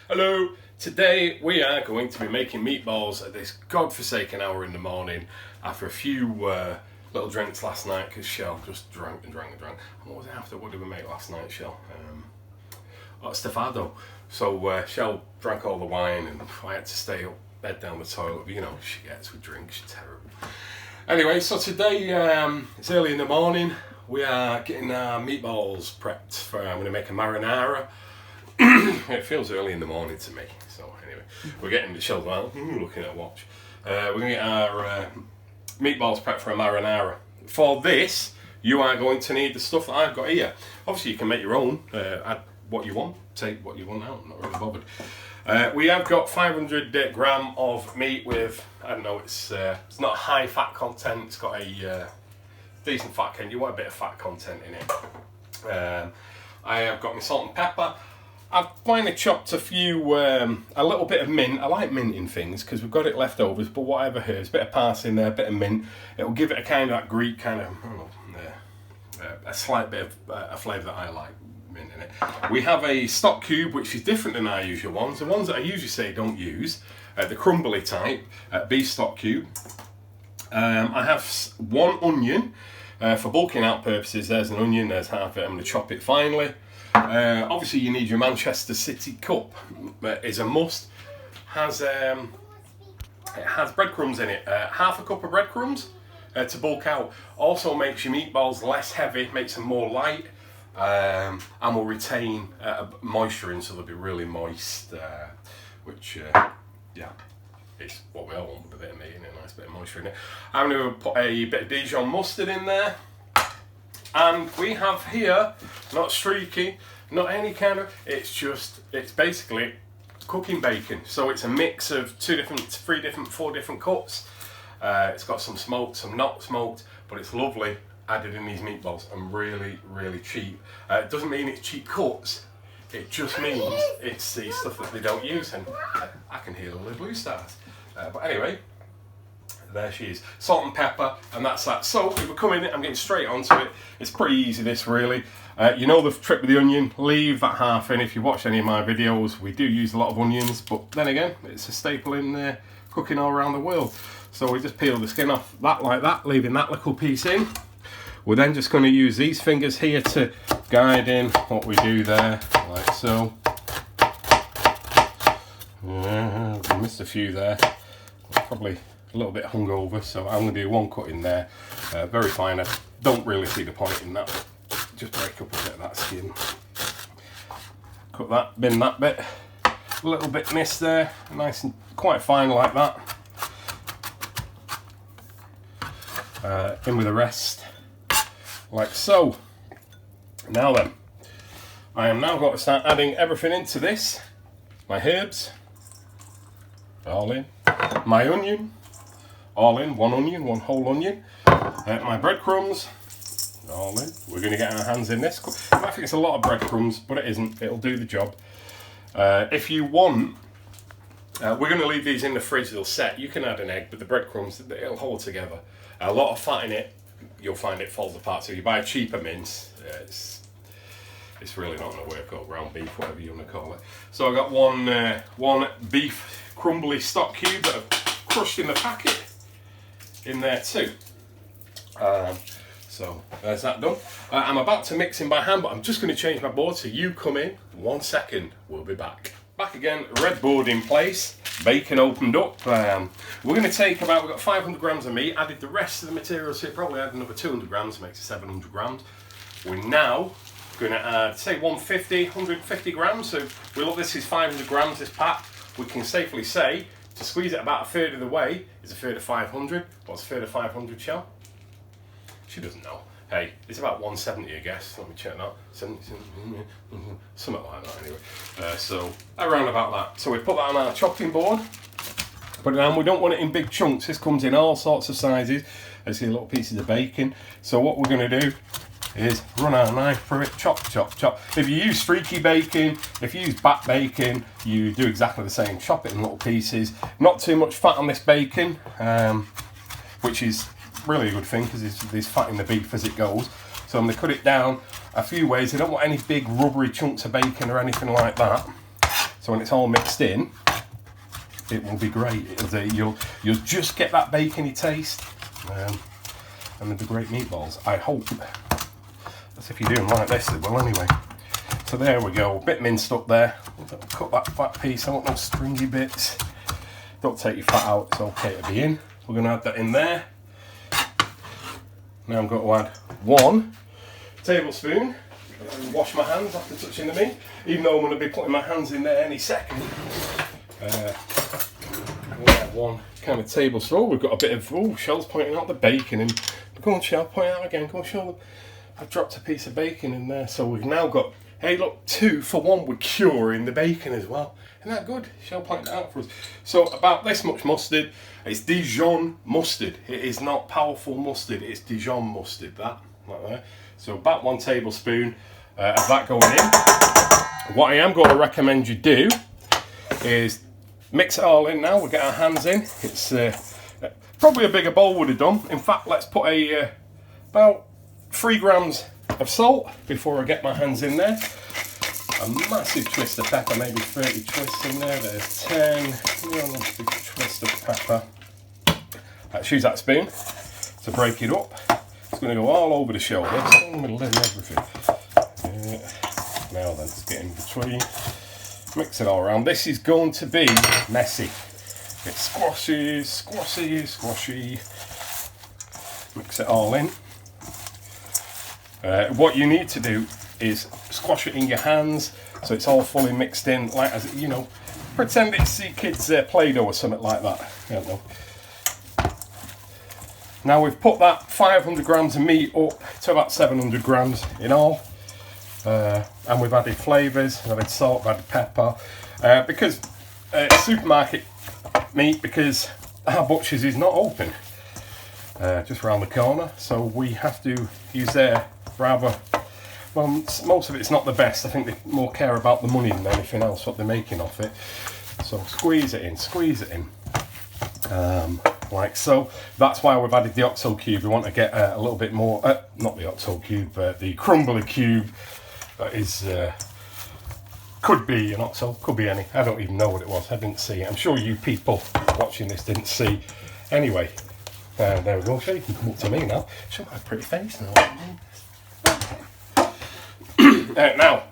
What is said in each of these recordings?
Hello, today we are going to be making meatballs at this godforsaken hour in the morning after a few little drinks last night because Shell just drank and drank and drank. And what was it after? What did we make last night, Shell? Stefado. So Shell drank all the wine and I had to stay up, bed down the toilet. But you know, she gets with drinks, she's terrible. Anyway, so today it's early in the morning. We are getting our meatballs prepped for, I'm going to make a marinara. It feels early in the morning to me. So anyway, we're getting the shells out, looking at a watch. We're going to get our meatballs prepped for a marinara. For this, you are going to need the stuff that I've got here. Obviously you can make your own, add what you want, take what you want out, I'm not really bothered. We have got 500 gram of meat with, I don't know, it's not high fat content, it's got a decent fat content. You want a bit of fat content in it. I have got my salt and pepper. I've finally chopped a little bit of mint. I like minting things because we've got it leftovers, but whatever herbs, a bit of parsley in there, a bit of mint. It'll give it a kind of that Greek kind of, I don't know, a slight bit of a flavour that I like, mint in it. We have a stock cube, which is different than our usual ones. The ones that I usually say don't use, the crumbly type, beef stock cube. I have one onion. For bulking out purposes, there's an onion, there's half it, I'm going to chop it finely. Obviously you need your Manchester City cup, is a must. It has breadcrumbs in it, half a cup of breadcrumbs to bulk out. Also makes your meatballs less heavy, makes them more light, and will retain moisture in, so they'll be really moist, which, yeah. It's what we all want with a bit of meat in it, a nice bit of moisture in it. I'm going to put a bit of Dijon mustard in there. And we have here, not streaky, not any kind of, it's basically cooking bacon. So it's a mix of four different cuts. It's got some smoked, some not smoked, but it's lovely added in these meatballs and really, really cheap. It doesn't mean it's cheap cuts. It just means it's the stuff that they don't use, and I can hear all the blue stars. But anyway, there she is. Salt and pepper, and that's that. So if we're coming in, I'm getting straight onto it. It's pretty easy, this really. You know the trick with the onion, leave that half in. If you watch any of my videos, we do use a lot of onions, but then again, it's a staple in cooking all around the world. So we just peel the skin off that like that, leaving that little piece in. We're then just going to use these fingers here to guide in what we do there, like so. I missed a few there, probably a little bit hungover, so I'm going to do one cut in there, very fine. I don't really see the point in that, but just break up a bit of that skin. Cut that, bin that bit, a little bit missed there, nice and quite fine like that. In with the rest. Like so. Now then, I am now going to start adding everything into this. My herbs, all in. My onion, all in. One onion, one whole onion. My breadcrumbs, all in. We're going to get our hands in this. I think it's a lot of breadcrumbs, but it isn't. It'll do the job. If you want, we're going to leave these in the fridge. They'll set. You can add an egg, but the breadcrumbs, it'll hold together. A lot of fat in it. You'll find it falls apart. So if you buy a cheaper mince, it's really not going to work, or ground beef, whatever you want to call it. So I got one beef crumbly stock cube that I've crushed in the packet in there too. So there's that done. I'm about to mix in by hand, but I'm just going to change my board, so you come in 1 second, we'll be back. Back again, red board in place, bacon opened up. We're going to take we've got 500 grams of meat, added the rest of the materials, so it probably add another 200 grams, makes it 700 grams. We're now going to add, say 150 grams, so this is 500 grams, this pack. We can safely say, to squeeze it about a third of the way, is a third of 500. What's a third of 500, Shell? She doesn't know. Hey, it's about 170, I guess. Let me check that. 70, something like that, anyway. So, around about that. So we put that on our chopping board. Put it down. We don't want it in big chunks. This comes in all sorts of sizes. I see little pieces of bacon. So what we're going to do is run our knife through it, chop, chop, chop. If you use streaky bacon, if you use back bacon, you do exactly the same. Chop it in little pieces. Not too much fat on this bacon, which is really a good thing because there's fat in the beef as it goes. So I'm going to cut it down a few ways. I don't want any big rubbery chunks of bacon or anything like that. So when it's all mixed in, it will be great. You'll just get that bacony taste, and they'll be great meatballs. I hope. That's if you're doing like this, they will anyway. So there we go, a bit minced up there. Cut that fat piece, I want no stringy bits. Don't take your fat out, it's okay to be in. We're going to add that in there. Now I'm going to add 1 tablespoon. Wash my hands after touching the meat, even though I'm going to be putting my hands in there any second. We'll add 1 kind of tablespoon. We've got a bit of, Shell's pointing out the bacon, and go on Shell, point it out again, go on Shell. I've dropped a piece of bacon in there, so we've now got, hey look, 2 for 1, we're curing the bacon as well. Isn't that good? Shell pointed it out for us. So about this much mustard. It's Dijon mustard. It is not powerful mustard, it's Dijon mustard, that, like that. So about 1 tablespoon of that going in. What I am going to recommend you do is mix it all in now. We'll get our hands in. It's probably a bigger bowl would have done. In fact, let's put about 3 grams of salt before I get my hands in there. A massive twist of pepper, maybe 30 twists in there. There's 10, big twist of pepper. Let's use that spoon to break it up. It's going to go all over the shoulder, in the middle and everything. Now then, let's get in between. Mix it all around. This is going to be messy. It's squashy, squashy, squashy. Mix it all in. What you need to do is squash it in your hands so it's all fully mixed in, like, as you know, pretend it's your kids' Play-Doh or something like that. I don't know. Now we've put that 500 grams of meat up to about 700 grams in all, and we've added flavours, we've added salt, we've added pepper, because supermarket meat, because our butcher's is not open, just round the corner, so we have to use their rather, well, most of it's not the best. I think they more care about the money than anything else, what they're making off it. So squeeze it in, like so. That's why we've added the OXO cube. We want to get a little bit more, not the OXO cube, the crumbly cube. That is, could be an OXO, could be any. I don't even know what it was, I didn't see it. I'm sure you people watching this didn't see. Anyway, there we go. So you can come up to me now. Show my pretty face now. Now,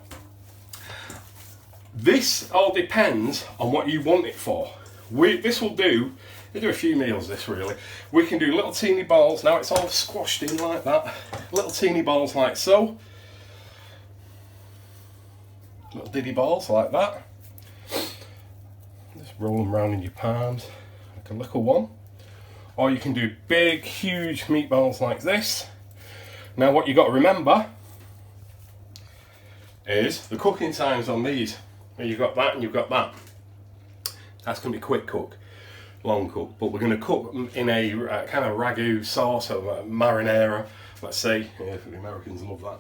this all depends on what you want it for. This will do, we do a few meals this really. We can do little teeny balls, now it's all squashed in like that. Little teeny balls like so. Little diddy balls like that. Just roll them around in your palms, like a little one. Or you can do big, huge meatballs like this. Now what you've got to remember is the cooking times on these. You've got that and you've got that. That's going to be quick cook, long cook, but we're going to cook them in a kind of ragu sauce or marinara, let's say. Yeah, the Americans love that.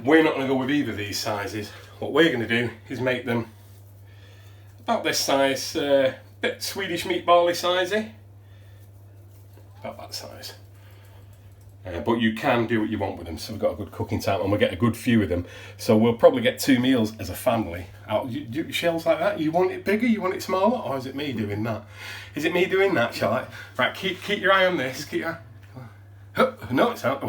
We're not going to go with either of these sizes. What we're going to do is make them about this size, bit Swedish meatball-y sizey. About that size. But you can do what you want with them, so we've got a good cooking time and we'll get a good few of them. So we'll probably get 2 meals as a family. Do shells like that? You want it bigger, you want it smaller, or is it me doing that? Is it me doing that, shall I? Right, keep your eye on this. Keep your eye. No, it's out.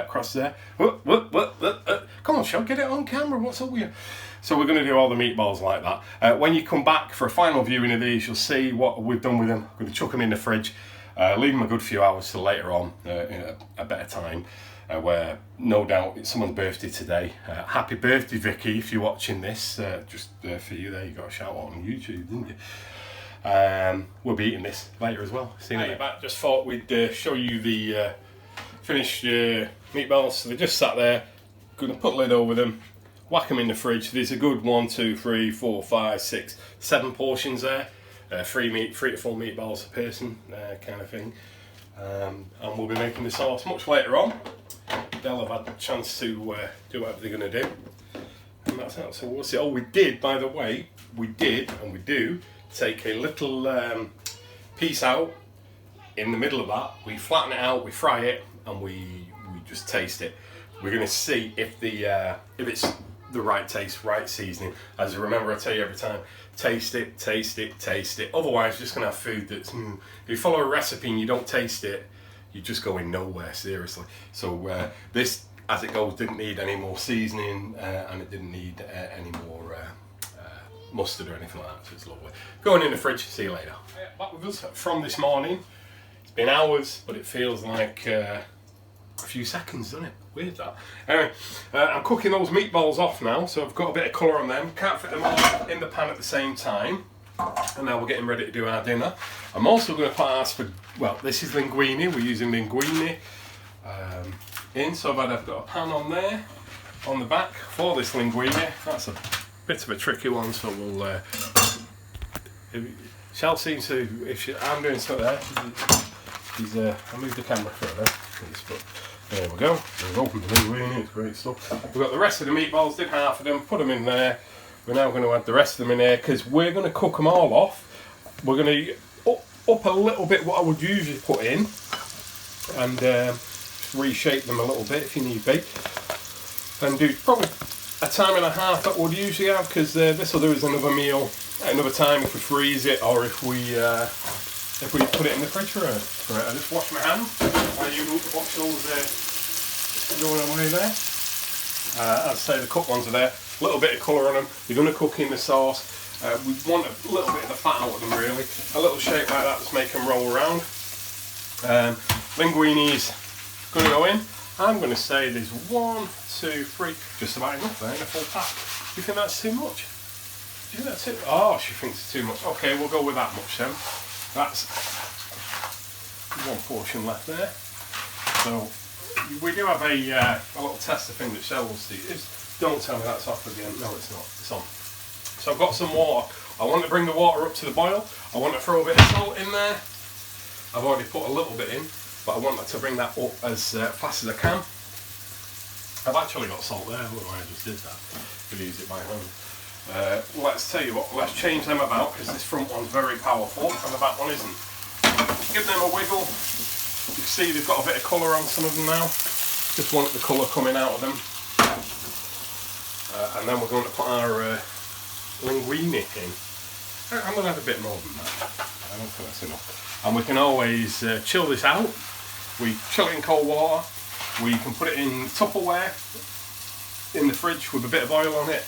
Cross there. Come on, Shell, get it on camera. What's up with you? So we're going to do all the meatballs like that. When you come back for a final viewing of these, you'll see what we've done with them. We're going to chuck them in the fridge. Leave them a good few hours till later on, in a better time, where no doubt it's someone's birthday today. Happy birthday, Vicky, if you're watching this. Just for you there, you got a shout out on YouTube, didn't you? We'll be eating this later as well. See you later. Back, just thought we'd show you the finished meatballs. So they just sat there. Going to put a lid over them, whack them in the fridge. There's a good 1, 2, 3, 4, 5, 6, 7 portions there. 3 to 4 meatballs a person, kind of thing. And we'll be making the sauce much later on. They'll have had a chance to do whatever they're going to do. And that's it. So we'll see. Oh, we did, by the way, we do take a little piece out in the middle of that. We flatten it out, we fry it, and we just taste it. We're going to see if it's the right taste, right seasoning. As you remember, I tell you every time, taste it, taste it, taste it. Otherwise, you're just going to have food that's, if you follow a recipe and you don't taste it, you're just going nowhere, seriously. So this, as it goes, didn't need any more seasoning, and it didn't need any more mustard or anything like that, so it's lovely. Going in the fridge, see you later. Back with us from this morning. It's been hours, but it feels like a few seconds, doesn't it? Weird that. Anyway, I'm cooking those meatballs off now, so I've got a bit of colour on them. Can't fit them all in the pan at the same time. And now we're getting ready to do our dinner. I'm also going to ask for, well, this is linguine. We're using linguine in, so I've got a pan on there, on the back for this linguine. That's a bit of a tricky one, so we'll. Shell seems to, I'm doing something there. I'll move the camera further. But there we go. We've opened the linguine. It's great stuff. We've got the rest of the meatballs. Did half of them. Put them in there. We're now going to add the rest of them in there because we're going to cook them all off. We're going to up a little bit what I would usually put in, and reshape them a little bit if you need be, and do probably a time and a half that we'd usually have, because this will do as another meal at another time if we freeze it, or if we put it in the fridge for it. Right, I just wash my hands while you watch those going away there. As I say, the cooked ones are there. A little bit of colour on them. You're going to cook in the sauce. We want a little bit of the fat out of them, really. A little shape like that, just make them roll around. Linguine is going to go in. I'm going to say there's 1, 2, 3, just about enough there in a full pack. Do you think that's too much? Do you think that's too? Oh, she thinks it's too much. Okay, we'll go with that much then. That's one portion left there. So we do have a little tester thing that Shell will see. Don't tell me that's off again. No, it's not. It's on. So I've got some water. I want to bring the water up to the boil. I want to throw a bit of salt in there. I've already put a little bit in, but I want to bring that up as fast as I can. I've actually got salt there. I don't know why I just did that. Could use it by hand. Let's tell you what. Let's change them about, because this front one's very powerful and the back one isn't. Give them a wiggle. You can see they've got a bit of colour on some of them now. Just want the colour coming out of them. And then we're going to put our linguine in. I'm going to have a bit more than that. I don't think that's enough. And we can always chill this out. We chill it in cold water. We can put it in Tupperware in the fridge with a bit of oil on it.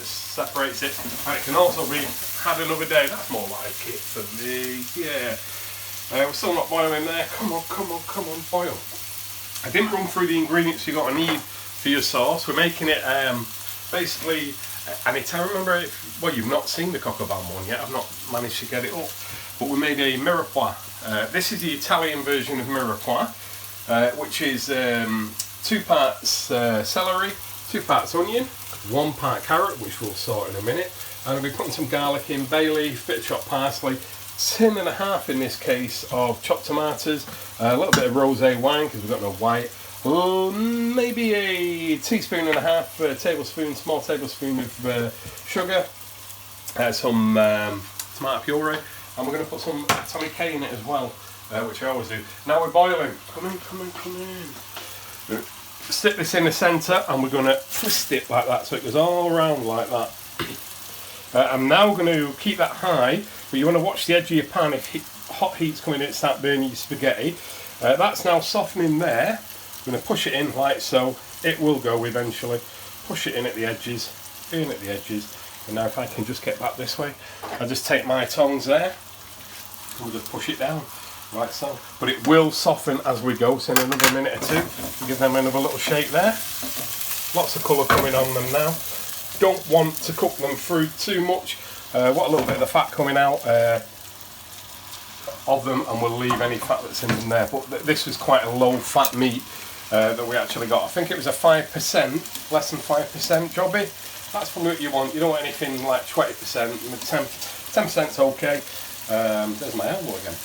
Separates it. And it can also be had another day. That's more like it for me. Yeah. We're still not boiling there. Come on, come on, come on, boil. I didn't run through the ingredients you're going to need for your sauce. We're making it basically, and I remember, well, you've not seen the coq au vin one yet. I've not managed to get it up, but we made a mirepoix. This is the Italian version of mirepoix, which is 2 parts celery, 2 parts onion, 1 part carrot, which we'll sort in a minute, and we'll be putting some garlic in, bay leaf, bit of chopped parsley, 10 and a half in this case of chopped tomatoes, a little bit of rosé wine because we've got no white. Maybe a teaspoon and a half, tablespoon, small tablespoon of sugar, some tomato puree, and we're going to put some atomic K in it as well, which I always do. Now we're boiling. Come in, come in, come in. Stick this in the centre, and we're going to twist it like that so it goes all around like that. I'm now going to keep that high, but you want to watch the edge of your pan. If hot heat's coming in, it start burning your spaghetti. That's now softening there. I'm going to push it in like so. It will go eventually. Push it in at the edges, and now if I can just get back this way, I just take my tongs there, we'll just push it down like so. But it will soften as we go, so in another minute or two, we'll give them another little shake there. Lots of colour coming on them now. Don't want to cook them through too much. Want a little bit of the fat coming out of them, and we'll leave any fat that's in them there. But this was quite a low fat meat that we actually got. I think it was a 5%, less than 5% jobby. That's probably what you want. You don't want anything like 20%. 10%'s okay. There's my elbow again.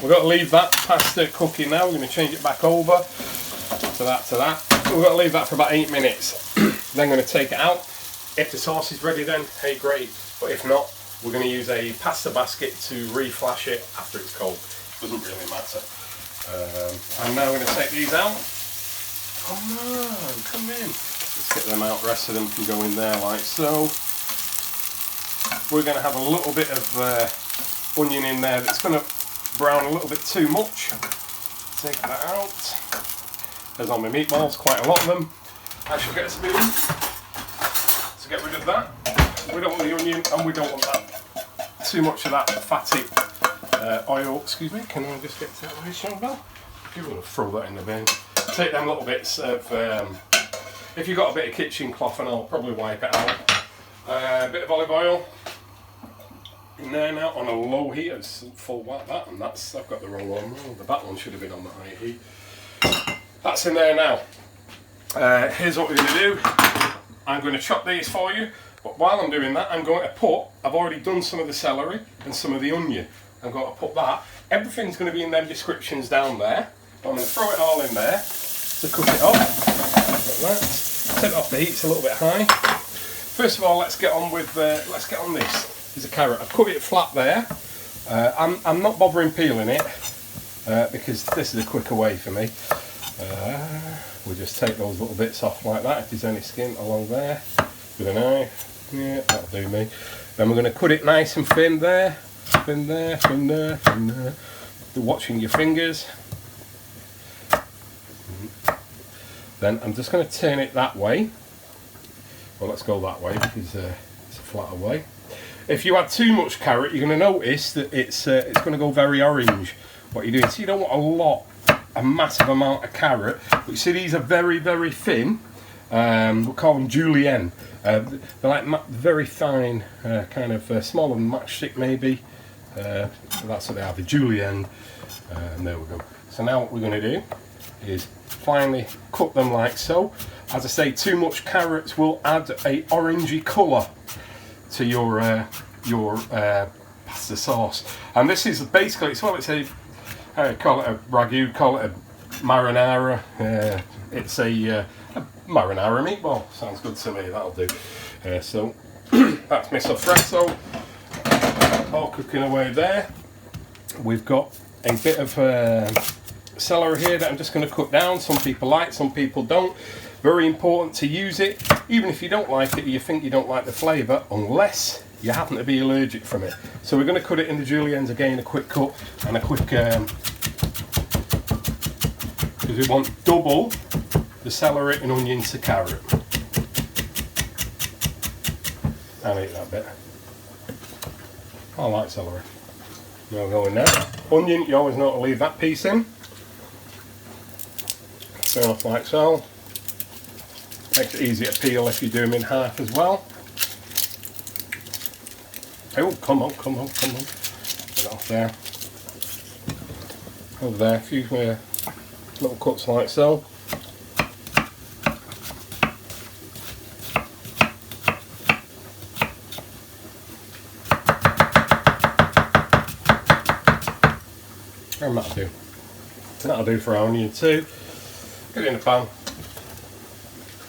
We've got to leave that pasta cooking now. We're going to change it back over to that. We've got to leave that for about 8 minutes. Then going to take it out. If the sauce is ready then, hey great. But if not, we're going to use a pasta basket to reflash it after it's cold. Doesn't really matter. I'm now going to take these out. Come on, come in. Let's get them out, the rest of them can go in there like so. We're going to have a little bit of onion in there that's going to brown a little bit too much. Take that out. There's on my meatballs, quite a lot of them. I shall get a spoon to get rid of that. We don't want the onion and we don't want that too much of that fatty oil. Excuse me, can I just get to that way, Bell? You're going to throw that in the bin. Take them little bits of, if you've got a bit of kitchen cloth, and I'll probably wipe it out. A bit of olive oil in there now on a low heat. It's full like that, and that's, I've got the wrong one. Oh, the back one should have been on the high heat. That's in there now. Here's what we're going to do. I'm going to chop these for you, but while I'm doing that, I'm going to put, I've already done some of the celery and some of the onion. I'm going to put that. Everything's going to be in them descriptions down there. I'm going to throw it all in there to cook it up. Like that. Take it off the heat, it's a little bit high. First of all, let's get on with this. There's a carrot. I've cut it flat there. I'm not bothering peeling it because this is a quicker way for me. We'll just take those little bits off like that. If there's any skin along there with a knife, yeah, that'll do me. Then we're going to cut it nice and thin there, thin there, thin there, thin there. You're watching your fingers. Then I'm just going to turn it that way. Well, let's go that way because it's a flatter way. If you add too much carrot, you're going to notice that it's going to go very orange. What you're doing, so you don't want a massive amount of carrot. But you see, these are very, very thin. We'll call them julienne. They're like very fine, kind of smaller than matchstick maybe. That's what they are, the julienne. And there we go. So now what we're going to do is finally cut them like so. As I say, too much carrots will add a orangey colour to your pasta sauce. And this is basically, it's call it a ragu, call it a marinara. It's a marinara meatball. Sounds good to me, that'll do. So that's my sofretto all cooking away there. We've got a bit of celery here that I'm just going to cut down. Some people like, some people don't. Very important to use it, even if you don't like it or you think you don't like the flavour, unless you happen to be allergic from it. So we're going to cut it into juliennes again, a quick cut and a quick, because we want double the celery and onion to carrot. I'll eat that bit. I like celery. Now go in there. Onion, you always know to leave that piece in. Turn off like so. Makes it easy to peel if you do them in half as well. Oh, come on. Get it off there. Over there, a few little cuts like so. And that'll do. That'll do for our onion too. Get it in the pan.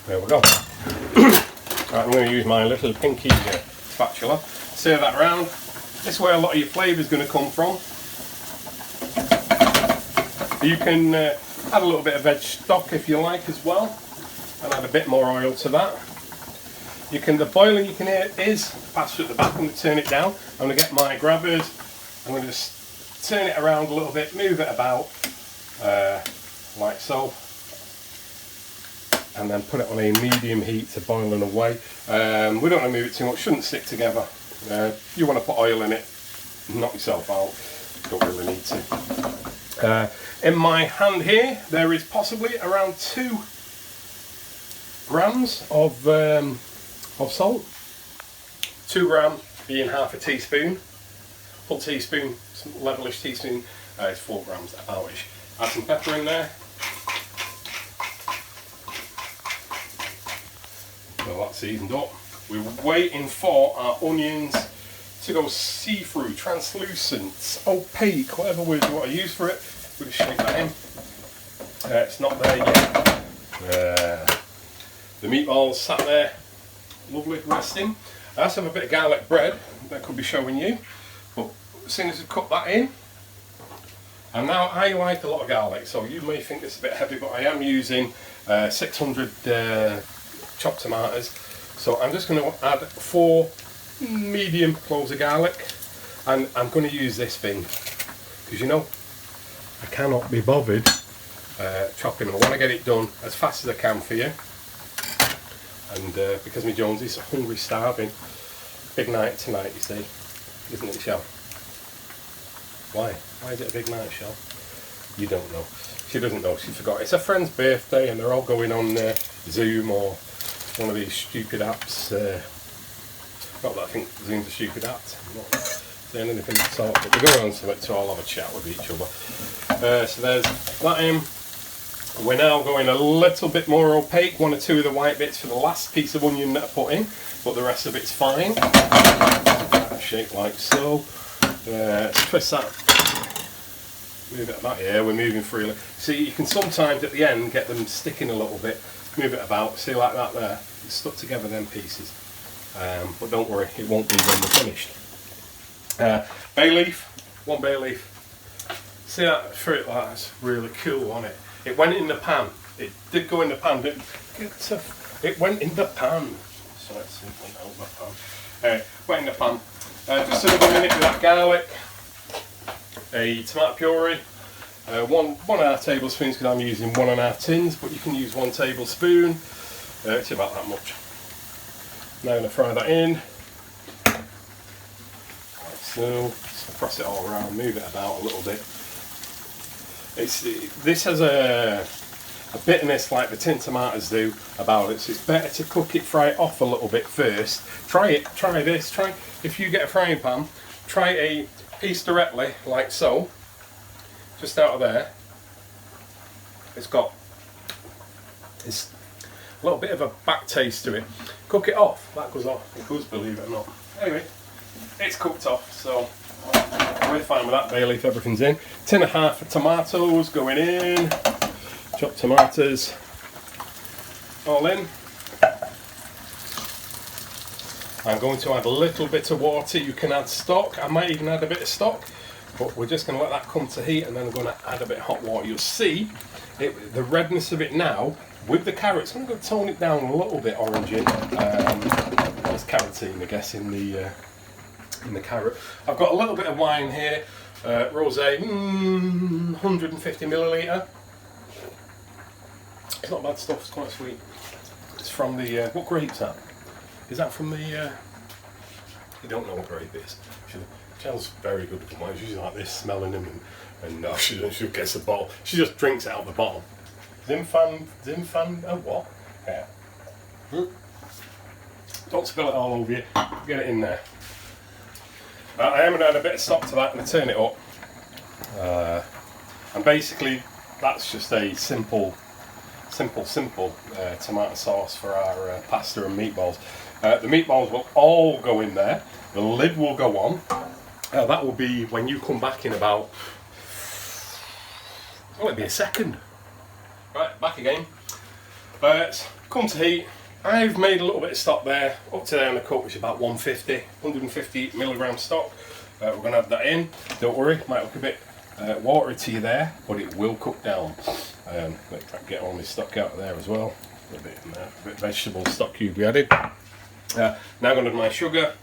There we go. Right, I'm going to use my little pinky spatula. Stir that round. This is where a lot of your flavour is going to come from. You can add a little bit of veg stock if you like as well, and add a bit more oil to that. You can, the boiling you can hear is passed at the back. I'm going to turn it down. I'm going to get my grabbers. I'm going to just turn it around a little bit, move it about like so. And then put it on a medium heat to boiling away. We don't want to move it too much, shouldn't stick together. You want to put oil in it, knock yourself out, don't really need to. In my hand here, there is possibly around 2 grams of salt. 2 grams being half a teaspoon. Full teaspoon, levelish teaspoon, is 4 grams about-ish. Add some pepper in there. So that's seasoned up. We're waiting for our onions to go see-through, translucent, opaque, whatever word you want to use for it. We'll just shake that in. It's not there yet. The meatballs sat there, lovely, resting. I also have a bit of garlic bread that could be showing you, but as soon as we cut that in, and now I like a lot of garlic, so you may think it's a bit heavy, but I am using 600 chopped tomatoes. So I'm just going to add 4 medium cloves of garlic, and I'm going to use this thing because you know I cannot be bothered chopping them. I want to get it done as fast as I can for you, and because my Jonesy's hungry, starving. Big night tonight, you see, isn't it, Shell? Why is it a big night, Shell? You don't know. She doesn't know, she forgot. It's a friend's birthday and they're all going on Zoom or one of these stupid apps. Not that I think Zoom's a stupid app. I'm not saying anything to talk, but they're going on to all have a chat with each other. So there's that in. We're now going a little bit more opaque, 1 or 2 of the white bits for the last piece of onion that I put in, but the rest of it's fine. Shape like so. Twist that. Move it about, yeah, we're moving freely. See, you can sometimes at the end get them sticking a little bit. Move it about, see like that there. It's stuck together them pieces. But don't worry, it won't be when we're finished. Bay leaf, 1 bay leaf. See that fruit, that's really cool on it. It went in the pan. It did go in the pan. It went in the pan. So let's see, went out the pan. Went in the pan. Just another minute with that garlic. A tomato puree. 1.5 tablespoons because I'm using 1.5 tins, but you can use 1 tablespoon. It's about that much. Now I'm going to fry that in. Like so. Just press it all around, move it about a little bit. This has a bitterness like the tin tomatoes do about it, so it's better to cook it, fry it off a little bit first. Try this, if you get a frying pan, try a piece directly like so, just out of there. It's a little bit of a back taste to it. Cook it off, that goes off, it goes, believe it or not. Anyway, it's cooked off, so we're fine with that. Bay leaf, everything's in. 1.5 tomatoes going in. Chopped tomatoes all in. I'm going to add a little bit of water. You can add stock. I might even add a bit of stock, but we're just going to let that come to heat and then I'm going to add a bit of hot water. You'll see the redness of it now with the carrots. I'm going to tone it down a little bit orangey. There's carotene, I guess, in the carrot. I've got a little bit of wine here, rosé, 150 milliliter. It's not bad stuff, it's quite sweet. It's from the, what grape's that? Is that from the, you don't know what grape it is. Shell's very good with wine, she's like this, smelling them, and no, she gets the bottle. She just drinks it out of the bottle. Zimfan, oh what? Yeah. Don't spill it all over you, get it in there. I am going to add a bit of stock to that and turn it up. And basically that's just a simple tomato sauce for our pasta and meatballs. The meatballs will all go in there. The lid will go on. That will be when you come back in about, well, it'll be a second. Right, back again. Come to heat. I've made a little bit of stock there, up to there in the cup, which is about 150 milligram stock. We're going to add that in. Don't worry, it might look a bit watery to you there, but it will cook down. Let get all my stock out of there as well. A bit in there, a bit of vegetable stock cube we added. Now I'm going to do my sugar.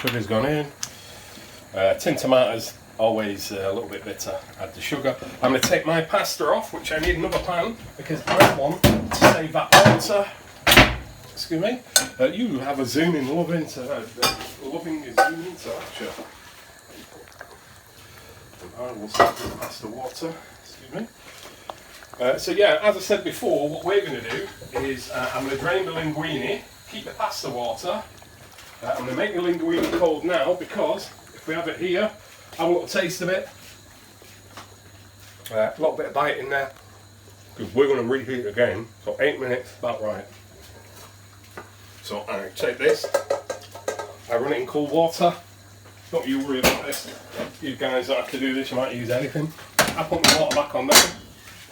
Sugar's gone in. Tin tomatoes, always a little bit bitter. Add the sugar. I'm going to take my pasta off, which I need another pan because I want to save that water. Excuse me. You have a zooming love into loving your zoom into that show. And I will save the pasta water. Excuse me. So yeah, as I said before, what we're going to do is I'm going to drain the linguine, keep the pasta water. I'm going to make the linguine cold now because if we have it here, have a little taste of it. A little bit of bite in there because we're going to reheat again. So 8 minutes, about right. So I take this, I run it in cold water. Don't you worry about this. You guys don't have to do this, you might use anything. I put my water back on there.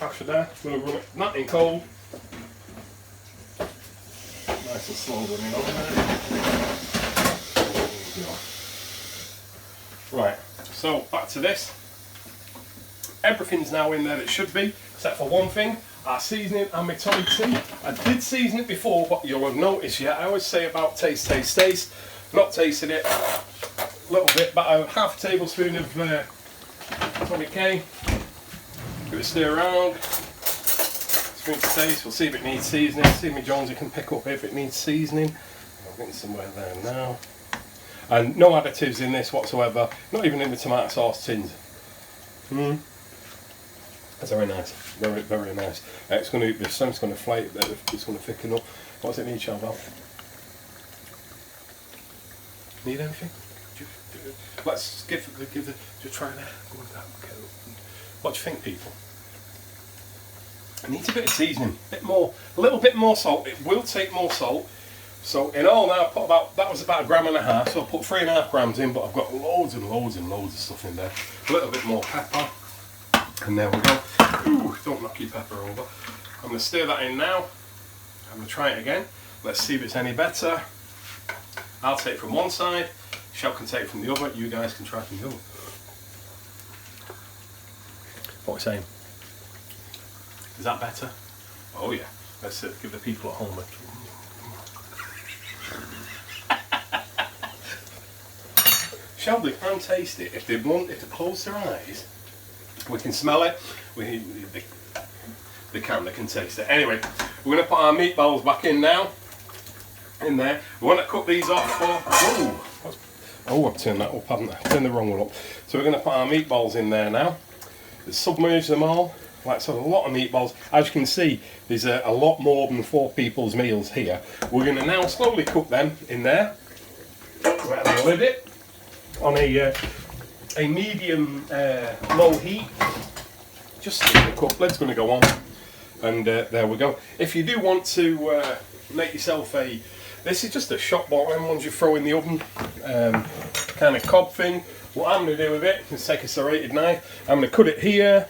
After that, I'm going to run it not in cold. Nice and slow running on there. Right, so back to this. everything's now in there that should be, except for one thing, our seasoning and my tonic tea. I did season it before, but you'll have noticed, yeah, I always say about taste, taste, taste. Not tasted it, a little bit, about a half tablespoon of tonic K. Give it a stir around. Spoon to taste, we'll see if it needs seasoning. See if my Jonesy can pick up if it needs seasoning. I'm getting somewhere there now. And no additives in this whatsoever, not even in the tomato sauce tins. That's very nice, very, very nice. It's going to, the sun's going to flake, it's going to thicken up. What does it need, Shelval? Need anything? Let's give just try that. What do you think, people? It needs a bit of seasoning, a little bit more salt. It will take more salt. So in all now, I put that was about 1.5 grams, so I put 3.5 grams in, but I've got loads and loads and loads of stuff in there. A little bit more pepper, and there we go. Ooh, don't knock your pepper over. I'm going to stir that in now. I'm going to try it again. Let's see if it's any better. I'll take from one side, Shell can take from the other, you guys can try from the other. What are we saying? Is that better? Oh yeah. Let's give the people at home a... Shell, they can taste it. If they close their eyes, we can smell it. They can taste it. Anyway, we're going to put our meatballs back in now. In there. We want to cut these off for... Oh, I've turned that up, haven't I? Turned the wrong one up. So we're going to put our meatballs in there now. Submerge them all. Like so, a lot of meatballs. As you can see, there's a lot more than 4 people's meals here. We're going to now slowly cook them in there. We're going to lid it on a medium low heat. Just the cook lid's going to go on, and there we go. If you do want to make yourself this is just a shop bottom ones you throw in the oven, kind of cob thing. What I'm going to do with it is take a serrated knife. I'm going to cut it here.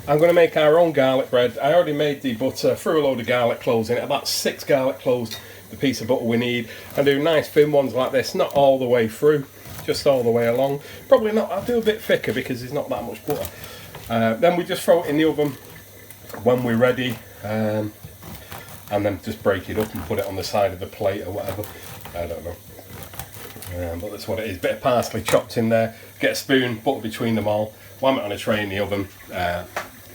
I'm going to make our own garlic bread. I already made the butter, threw a load of garlic cloves in it, about 6 garlic cloves, the piece of butter we need. I do nice thin ones like this, not all the way through, just all the way along. Probably not, I'll do a bit thicker because there's not that much butter. Then we just throw it in the oven when we're ready, and then just break it up and put it on the side of the plate or whatever. I don't know. But that's what it is. Bit of parsley chopped in there. Get a spoon, butter between them all. Wham it on a tray in the oven.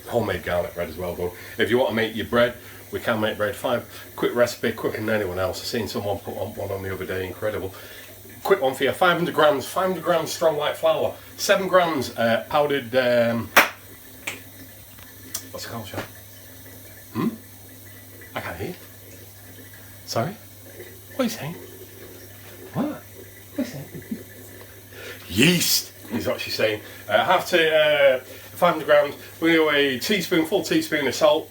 Homemade garlic bread as well, though. If you want to make your bread, we can make bread. Quick recipe, quicker than anyone else. I've seen someone put one on the other day, incredible. Quick one for you, 500 grams strong white flour, 7 grams powdered, what's it called, Sean? I can't hear. Sorry? What are you saying? What? What are you saying? Yeast is what she's saying. 500 grams, we do a full teaspoon of salt,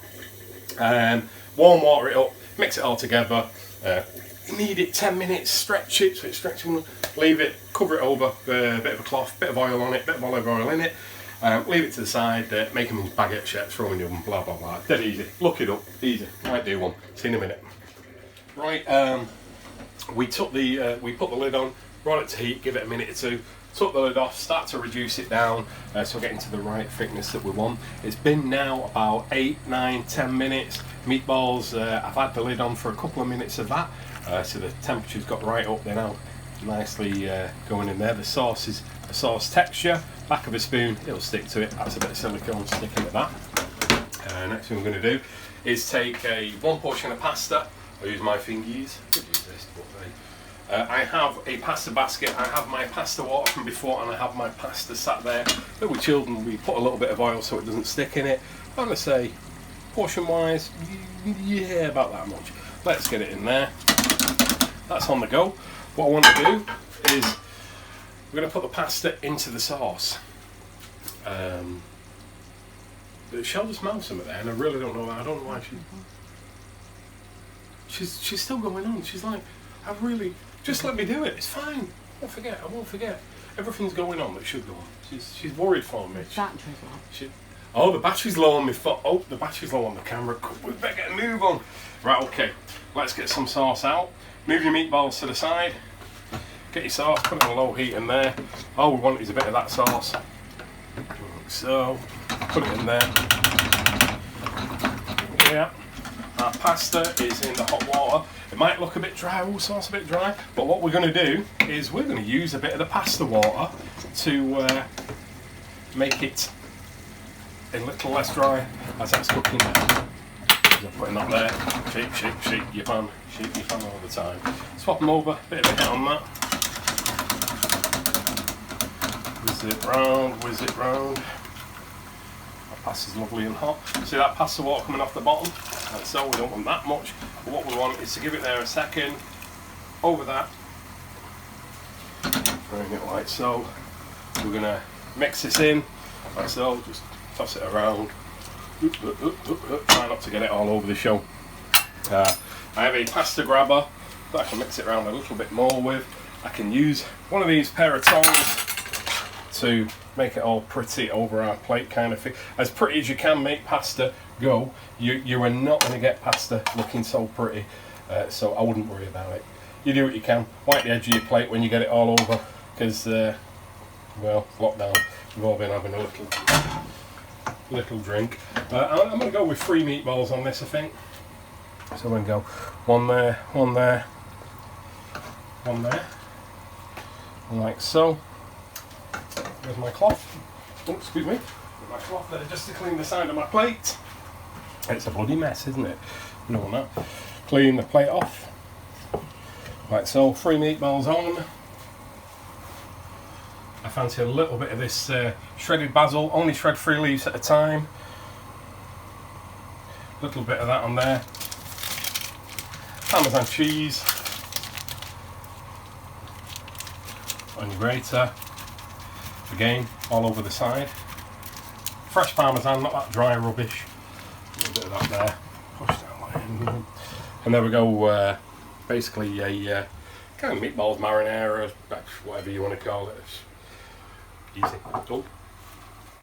warm water it up, mix it all together. You need it 10 minutes, stretch it so it's stretching, leave it, cover it over, a bit of a cloth, bit of oil on it, bit of olive oil in it, leave it to the side, make them into baguette shapes, throw in the oven, blah blah blah. Dead easy, look it up, easy. Might do one, see in a minute. Right, we put the lid on, brought it to heat, give it a minute or two, took the lid off, start to reduce it down so we're getting to the right thickness that we want. It's been now about 8, 9, 10 minutes. Meatballs, I've had the lid on for a couple of minutes of that, so the temperature's got right up. They're now nicely going in there. The sauce is a sauce texture, back of a spoon, it'll stick to it. That's a bit of silicone sticking to that. Next thing we're going to do is take one portion of pasta. I'll use my fingies. I have a pasta basket, I have my pasta water from before, and I have my pasta sat there. Little children, we put a little bit of oil so it doesn't stick in it. I'm going to say, portion wise, yeah, about that much. Let's get it in there. That's on the go. What I want to do is, we're going to put the pasta into the sauce. Shell just smells some of that, and I really don't know why. I don't know why she's still going on. She's like, just let me do it. It's fine. I won't forget. Everything's going on that should go on. She's worried for me. Battery's low. Oh, the battery's low on my phone. Oh, the battery's low on the camera. We better get a move on. Right, okay. Let's get some sauce out. Move your meatballs to the side. Get your sauce. Put it on low heat in there. All we want is a bit of that sauce. So, Put it in there. Yeah. Our pasta is in the hot water. It might look a bit dry, all sorts a bit dry, but what we're going to do is we're going to use a bit of the pasta water to make it a little less dry as it's cooking. Just putting that there. Shake your pan. Shake your pan all the time. Swap them over, bit of a hit on that. Whiz it round. Our pasta's lovely and hot. See that pasta water coming off the bottom? Like so, we don't want that much. But what we want is to give it there a second. Over that. Bring it like so. We're going to mix this in. Like so, just toss it around. Try not to get it all over the show. I have a pasta grabber that I can mix it around a little bit more with. I can use one of these pair of tongs to make it all pretty over our plate kind of thing. As pretty as you can make pasta go, you are not going to get pasta looking so pretty, so I wouldn't worry about it. You do what you can. Wipe the edge of your plate when you get it all over, because well, lockdown, we've all been having a little drink. I'm going to go with 3 meatballs on this, I think. So I'm going to go one there, one there, one there, like so. There's my cloth. Oh, excuse me. My cloth there just to clean the side of my plate. It's a bloody mess, isn't it? You don't want that. Clean the plate off. Like so, 3 meatballs on. I fancy a little bit of this shredded basil. Only shred 3 leaves at a time. A little bit of that on there. Parmesan cheese. On your grater. Again, all over the side. Fresh parmesan, not that dry rubbish. A little bit of that there. Push that line. And there we go. Basically a kind of meatballs marinara, whatever you want to call it. It's easy. Oh.